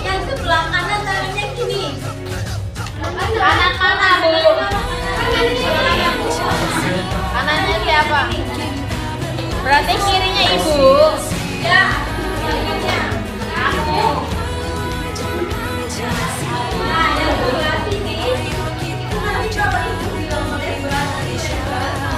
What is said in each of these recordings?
Yang sebelah kanan tangannya gini. Kanan mana, Bu? Kanannya siapa? Berarti kirinya Ibu. Ya. Aku. Nah, yang sebelah sini itu nanti kalau Ibu bilang melebar, nanti lebar.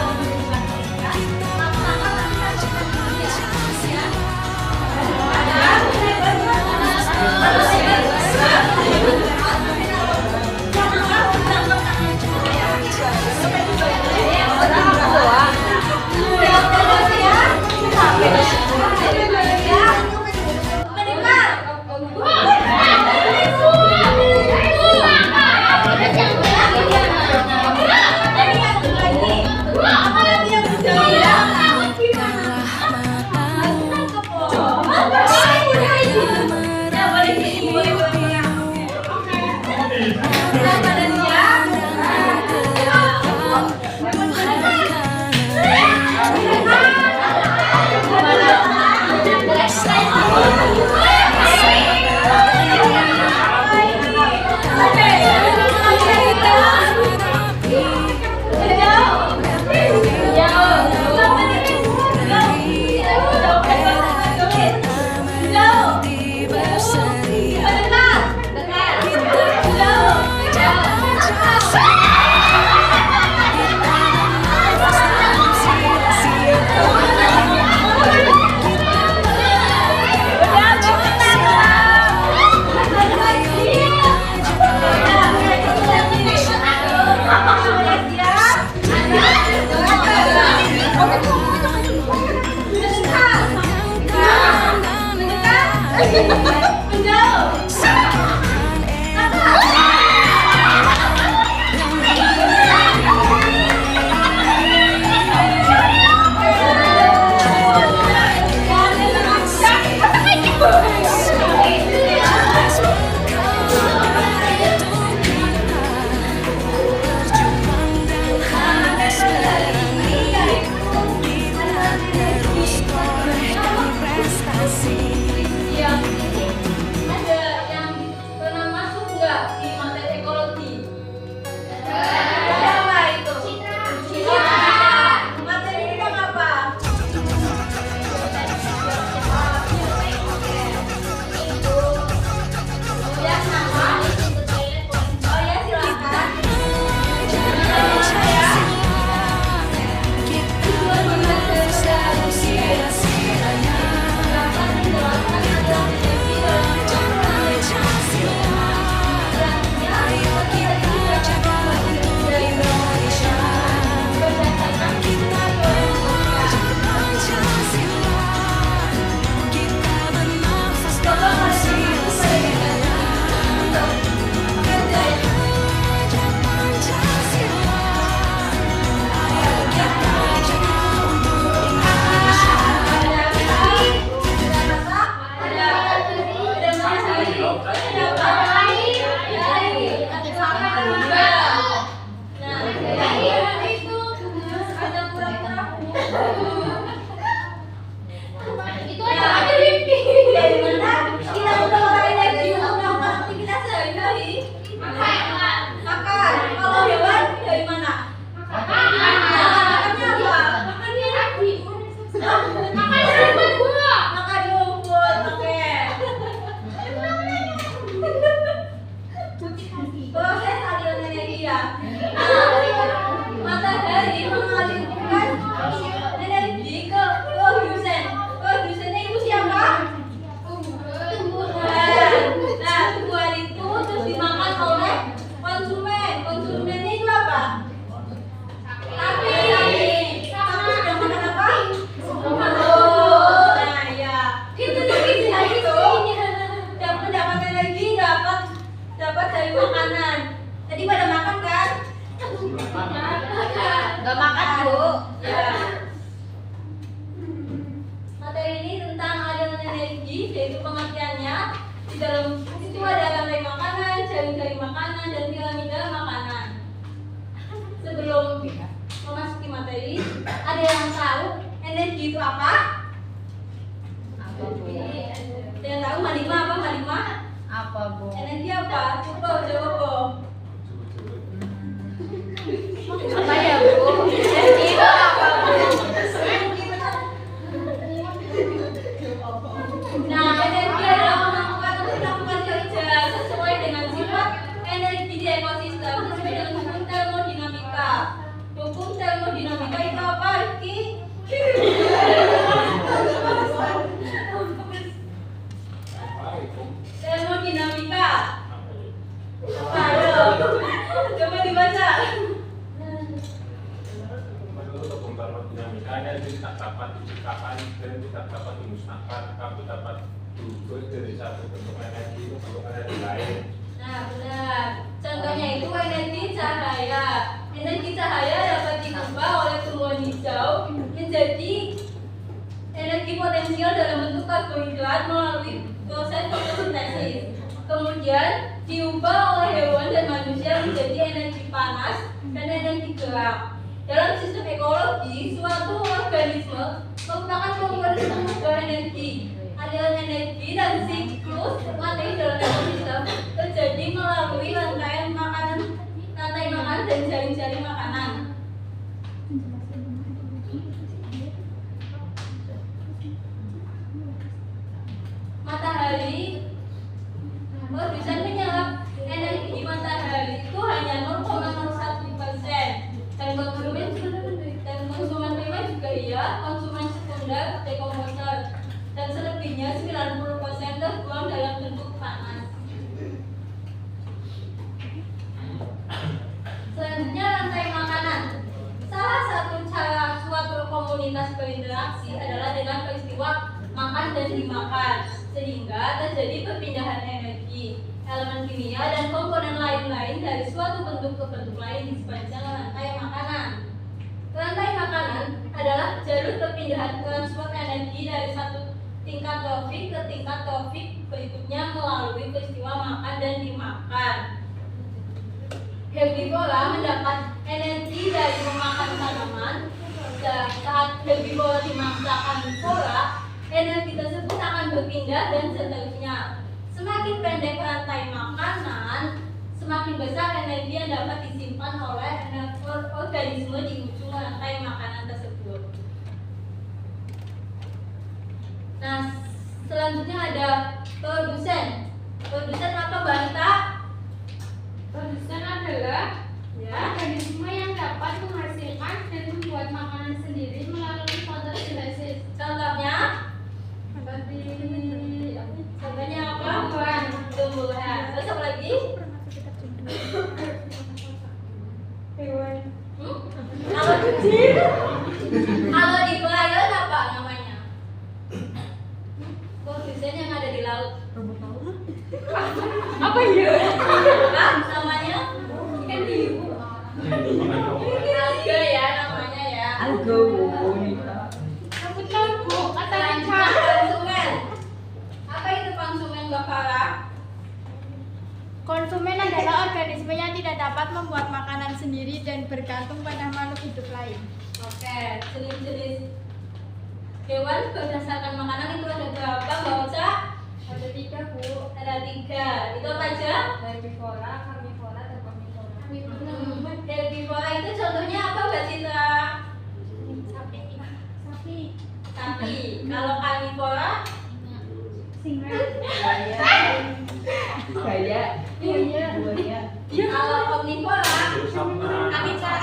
Gak makan, Bu. Ya. Materi ini tentang aliran energi, yaitu pengertiannya. Di dalam itu ada rantai makanan, jaring-jaring makanan, dan piramida makanan. sebelum memasuki materi, ada yang tahu energi itu apa? Apa, Bu? Ada yang tahu Malima apa Malima? Apa, Bu? Energi apa? Coba jawab. Apa ya, Bu? Energi itu apa, Bu? Nah, energi adalah kemampuan untuk melakukan kerja sesuai dengan sifat energi di ekosistem sesuai dengan hukum termodinamika. Hukum termodinamika itu apa, Rizky? Termodinamika. Ayo, coba dibaca. Menurut hukum termodinamika, energi tak dapat diciptakan dan tidak dapat dimusnahkan, tapi dapat berubah dari satu bentuk energi ke bentuk energi lain. Nah, benar. Contohnya itu energi cahaya. Energi cahaya dapat diubah oleh tumbuhan hijau menjadi energi potensial dalam bentuk karbohidrat melalui proses fotosintesis. Kemudian diubah oleh hewan dan manusia menjadi energi panas dan energi gerak. Dalam sistem ekologi, suatu organisme merupakan komponen sumber energi. Aliran energi dan siklus materi dalam ekosistem terjadi melalui rantai makanan dan jaring-jaring makanan. Matahari, produsen menyerap energi matahari itu hanya 0,01%, dan konsumen primer juga iya, konsumen sekunder, dekomposer, dan selebihnya 90% terbuang dalam bentuk panas. Selanjutnya rantai makanan. Salah satu cara suatu komunitas berinteraksi adalah dengan peristiwa makan dan dimakan, sehingga terjadi perpindahan energi, elemen kimia dan komponen lain-lain dari suatu bentuk ke bentuk lain di sepanjang rantai makanan. Rantai makanan adalah jalur perpindahan transfer energi dari satu tingkat trofik ke tingkat trofik berikutnya melalui peristiwa makan dan dimakan. Herbivora mendapat energi dari memakan tanaman. Saat herbivora dimakan karnivora, energi tersebut akan berpindah dan seterusnya. Semakin pendek rantai makanan, semakin besar energi yang dapat disimpan oleh organisme di ujung rantai makanan tersebut. Nah, selanjutnya ada produsen. Produsen apa, Mbak Anita? Produsen adalah organisme yang dapat menghasilkan dan membuat makanan sendiri melalui fotosintesis. Contohnya? Contohnya apa? Tumbuhan. Terus apa lagi? Hewan. Kalau kalau di perairan apa namanya? Produsen yang ada di laut. Apa ya? Apa namanya? Ikan hiu. Alga ya namanya ya. Rambut lagu atau Selanjutnya konsumen. Apa itu konsumen, Mbak Farah? konsumen adalah organisme yang tidak dapat membuat makanan sendiri dan bergantung pada makhluk hidup lain. Oke, jenis-jenis hewan berdasarkan makanan itu ada berapa, Mbak Oca? Ada 3, Bu. Ada 3. Itu apa aja? Herbivora, karnivora, dan omnivora. Herbivora itu contohnya apa, Mbak Citra? Sapi. Sapi. Kalau karnivora? Singa. Buaya. Kalau omnivora? Kapica.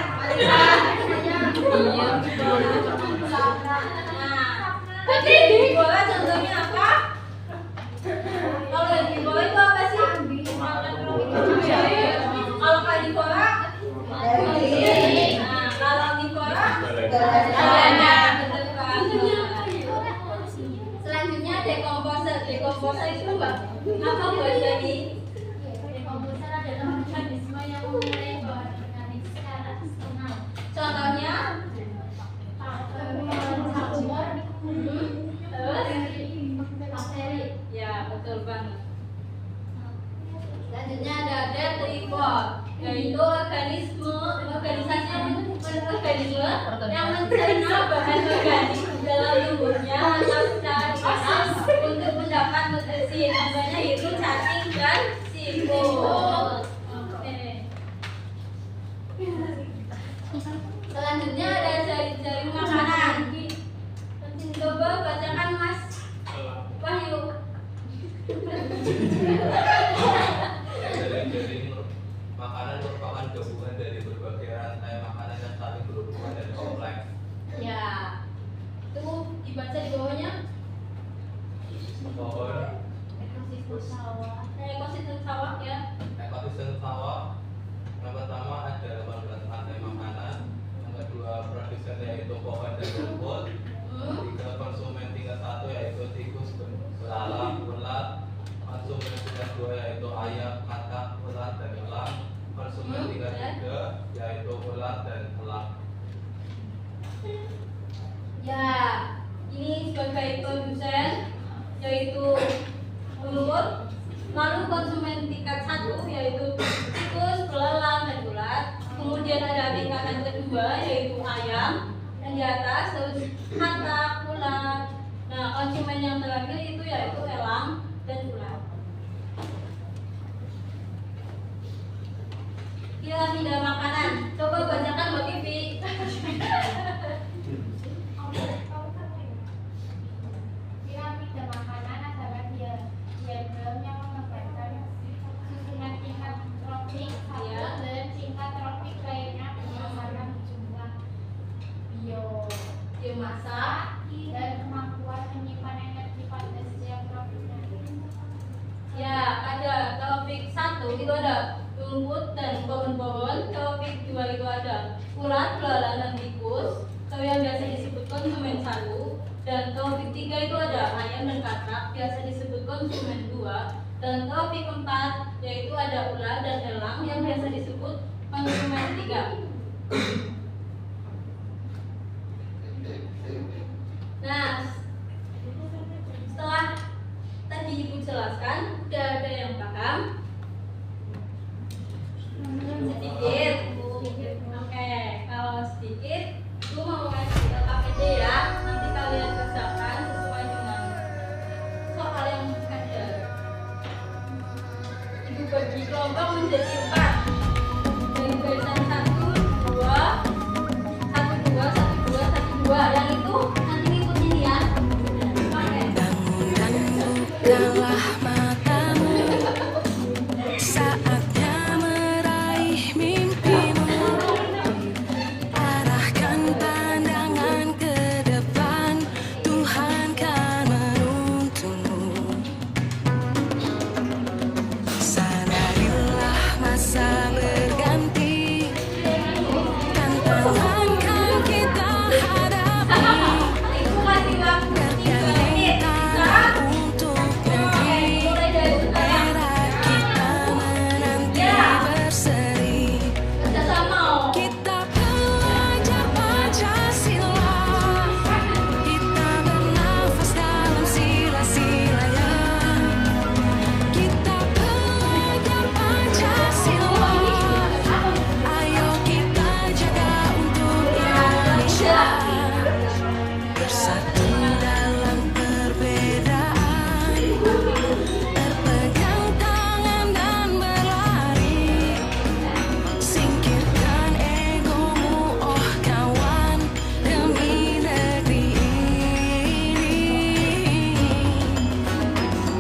Nah, herbivora contohnya apa? Kalau herbivora itu apa sih? Kalau karnivora? Nah, kalau omnivora? Selanjutnya dekomposer. Dekomposer itu apa buat jadi? Dekomposer adalah organisme yang memulai bahan organik secara eksternal. Contohnya? Terus? Bakteri. Ya, betul banget. Selanjutnya ada detrivore, yaitu organisasi yang organisme yang mencerna bahan organik dalam tubuhnya atau secara dikenal untuk mendapat nutrisi. Contohnya yaitu cacing dan siput. Oke. Selanjutnya ada jaring-jaring makanan. Coba bacakan Mas Wahyu. Jaring-jaring makanan merupakan gabungan dari berbagai rantai makanan yang saling berhubungan dan kompleks. Ya, itu dibaca di bawahnya. Pohon, Ekosistem sawah. Ekosistem sawah ya. ekosistem sawah. Yang pertama ada 18 rantai makanan. Yang kedua produsen yaitu pohon dan rumput. Tiga konsumen tingkat 1 yaitu tikus, belalang, ulat. Konsumen tingkat 2 yaitu ayam, katak, ulat dan elang. Konsumen tingkat 3 yaitu ulat dan elang. Ya, ini sebagai produsen yaitu telur. Lalu konsumen tingkat 1 yaitu tikus, belalang dan ulat. Kemudian ada tingkatan kedua yaitu ayam. Dan di atas terus katak, ulat. Nah, konsumen yang terakhir itu yaitu elang dan ulat. Piramida makanan. Coba bacakan Mbak Pipi. Piramida makanan adalah diagram yang menggambarkan susunan tingkat tropik satu dan tingkat tropik lainnya berdasarkan jumlah biomasa dan kemampuan menyimpan energi pada setiap tropiknya. Ya, ada topik 1 itu ada rumput dan pohon-pohon. Topik 2 itu ada ulat, belalang dan tikus. Atau yang biasa disebut konsumen 1. Dan topik 3 itu ada ayam dan katak, biasa disebut konsumen 2. Dan topik 4 yaitu ada ulat dan elang yang biasa disebut konsumen 3. Nah, setelah tadi Ibu jelaskan, udah ada yang paham? Sedikit. Oke, kalau sedikit, Ibu mau kasih KPD ya. Nanti kalian kerjakan sesuai dengan soal yang ada. Ibu bagi kelompok menjadi 4. Dari barisan 1, 2, 1, 2, 1, 2, 1, 2. Yang itu nanti ngikutin ya. Oke. Bukalah matamu, saatnya meraih mimpimu. Arahkan pandangan ke depan, Tuhan kan menuntunmu. Sadarilah masa berganti, tantangan kan kita hadapi. Ibu kasih waktu 3 menit. Bisa? Untuk Oke, negeri mulai dari sekarang. era kita menanti berseri. Kerjasama. Kita belajar Pancasila, kita bernafas dalam sila-silanya. Kita belajar Pancasila, ayo kita jaga untuk Indonesia. Bersatu dalam perbedaan, berpegang tangan dan berlari. Singkirkan egomu, oh kawan, demi negeri ini.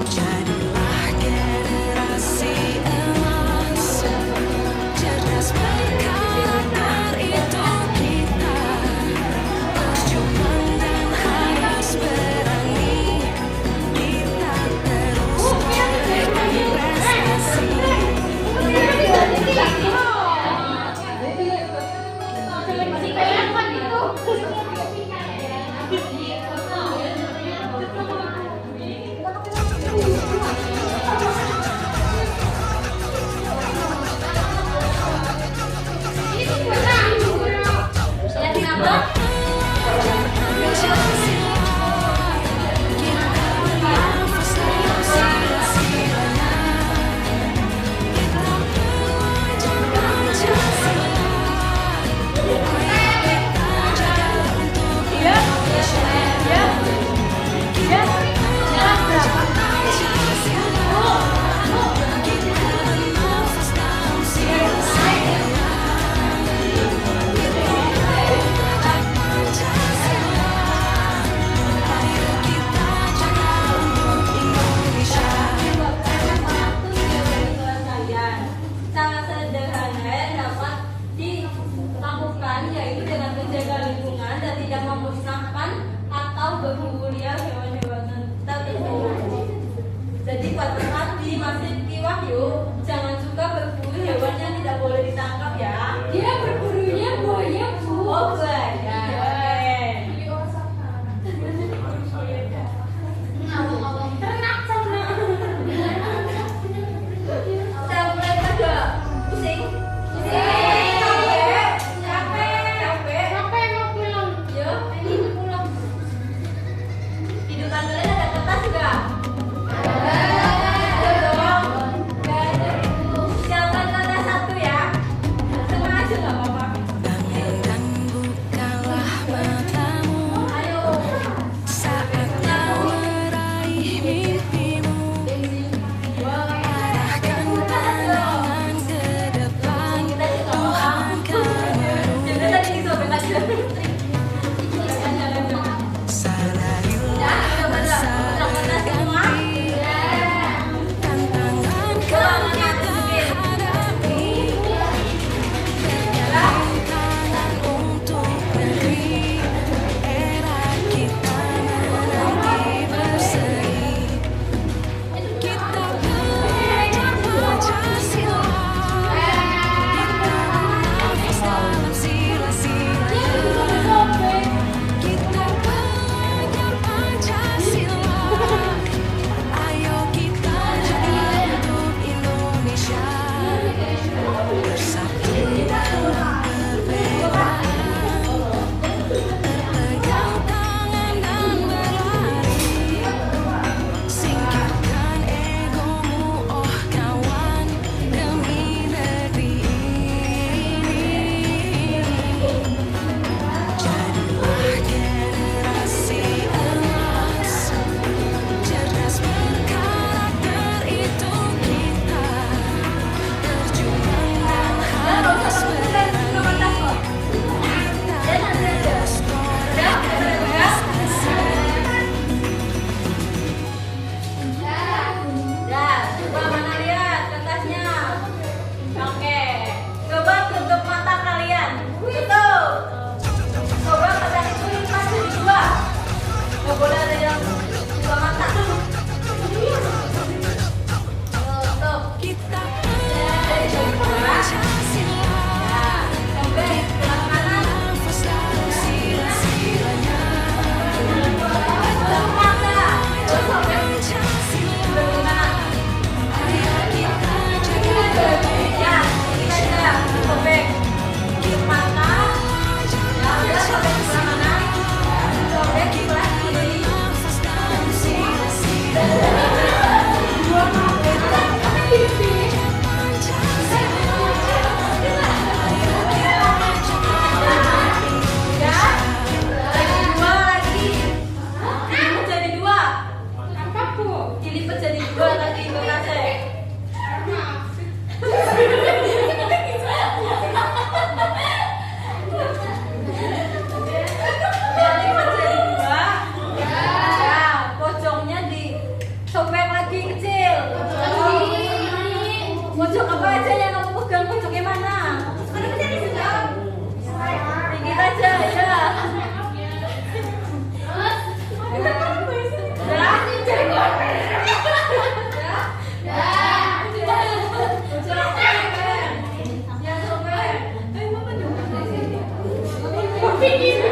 Jadilah generasi emas, cerdas berkarakter itu kita. Berjuang dan hari hewannya tidak boleh ditangkap ya. Dia berburunya buaya, Bu. Oh, buaya. Ngomong-ngomong ternak sana. Udah mulai pada pusing. Capek. Capek mau pulang. Yo, Ini pulang. di depan kalian ada kertas nggak? Ada dong. Siapkan kertas satu ya. Semua aja nggak apa-apa. Bangun dan bukalah matamu Ayo. saat kau meraih mimpimu. Arahkan pandangan ke depan, Tuhan akan Jadi tadi disobek aja. sadarilah Ya, masa berganti, tantangan kan kita hadapi, tantangan untuk negeri, era kita menanti berseri. Kita belajar Pancasila, kita bernafas dalam sila-silanya. Kita belajar Pancasila, ayo kita jadi untuk Indonesia, bersatu dalam perbedaan, berpegang tangan dan berlari, singkirkan egomu oh kawan, demi negeri ini. Jadilah generasi emas, cerdas berkarakter itu kita, berjuang dan harus berani, kita terus torehkan prestasi. Dah, coba mana lihat kertasnya. Oke, coba tutup mata kalian. Tutup. Coba kertas itu lipat jadi dua. Gak boleh ada yang buka mata. Tutup. Kita belajar Pancasila, Sampai sebelah kanan. nafas dalam sila-silanya. Tutup mata. Terus sobek. Pancasila, Sebelah kanan. ayo kita jaga Ya, ini aja. Sobek. Tutup mata. Ya, udah sobek sebelah kanan. Sobek sebelah kiri. nafas dalam sila-silanya. Ya, lagi dua lagi. Dilipat jadi dua. Apa, Bu? Dilipat jadi dua tadi kertasnya. Dilipat jadi dua. Ya, pojoknya disobek lagi kecil. Pojok apa aja yang kamu pegang, pojoknya mana? Dikit aja ya. Bikin